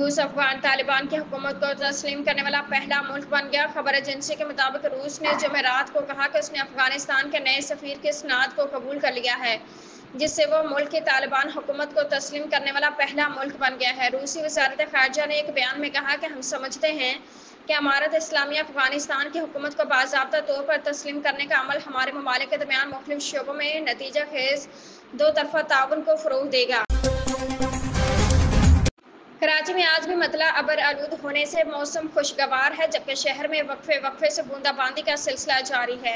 रूस अफगान तालिबान की हुकूमत को तस्लीम करने वाला पहला मुल्क बन गया। खबर एजेंसी के मुताबिक रूस ने जुमेरात को कहा कि उसने अफगानिस्तान के नए सफीर की इसनाद को कबूल कर लिया है, जिससे वो मुल्क की तालिबान हुकूमत को तस्लीम करने वाला पहला मुल्क बन गया है। रूसी वज़ारत ख़ारिजा ने एक बयान में कहा कि हम समझते हैं कि इमारत इस्लामिया अफगानिस्तान की हुकूमत को बाज़ाब्ता तौर पर तस्लीम करने का अमल हमारे ममालिक के दरमियान मुख्तलिफ शोबों में नतीजा खेज दो तरफ़ा ताउन को फ़रोग़ देगा। कराची में आज भी मतला अबर आलूद होने से मौसम खुशगवार है, जबकि शहर में वक्फे वक्फे से बूंदाबांदी का सिलसिला जारी है।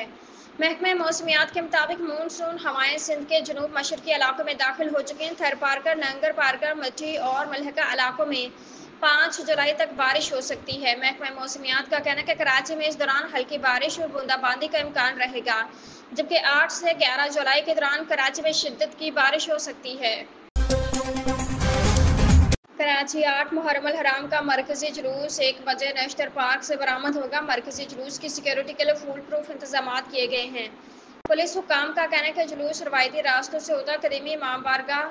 महकमे मौसमियात के मुताबिक मानसून हवाएं सिंध के जनूब मशरकी इलाकों में दाखिल हो चुकी हैं। थर पारकर, नंगर पारकर, मठी और मलहका इलाकों में 5 जुलाई तक बारिश हो सकती है। महकमे मौसमियात का कहना है कि कराची में इस दौरान हल्की बारिश और बूंदाबांदी का इम्कान रहेगा, जबकि 8 से 11 जुलाई के दौरान कराची में शिद्दत की बारिश हो सकती है। कराची 8 मुहर्रम अल हराम का मरकजी जुलूस 1 बजे नेशनल पार्क से बरामद होगा। मरकजी जुलूस की सिक्योरिटी के लिए फुल प्रूफ इंतजाम किए गए हैं। पुलिस हुक्काम का कहना है कि जुलूस रवायती रास्तों से होता कदीमी इमाम बारगाह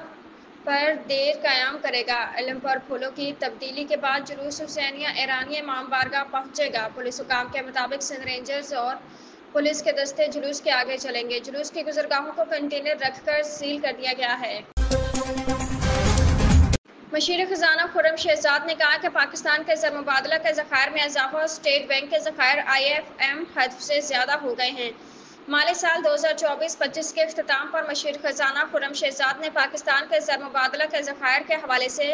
पर देर क़याम करेगा। इल्म पर फूलों की तब्दीली के बाद जुलूस हुसैनिया ईरानिया इमाम बारगाह पहुँचेगा। पुलिस हुक्काम के मुताबिक सिंध रेंजर्स और पुलिस के दस्ते जुलूस के आगे चलेंगे। जुलूस की गुजरगाहों को कंटेनर रखकर सील कर दिया गया है। मशीर खजाना खुर्रम शहजाद ने कहा कि पाकिस्तान के ज़र मुबादला के ज़खायर में इजाफा और स्टेट बैंक के ज़खायर IFM हद से ज़्यादा हो गए हैं। माली साल 2024-25 के अख्ताम पर मशीर खजाना खुर्रम शहजाद ने पाकिस्तान के ज़र मुबादला के ज़खायर के हवाले से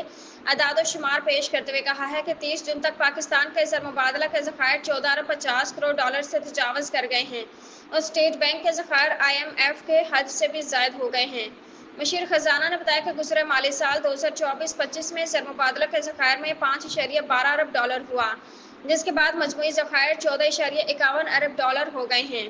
अदाद शुमार पेश करते हुए कहा है कि 30 जून तक पाकिस्तान के ज़र मुबादला के ज़खायर 14 अरब 50 करोड़ डॉलर से तजावज़ कर गए हैं और स्टेट बैंक के ज़खायर IMF के हद से भी ज़ायद हो गए हैं। मशीर खजाना ने बताया कि गुज़रे माली साल 2024-25 में ज़र मुबादला के ज़खायर में 5.12 अरब डॉलर हुआ, जिसके बाद मजमूई ज़खायर 14.51 अरब डॉलर हो गए हैं।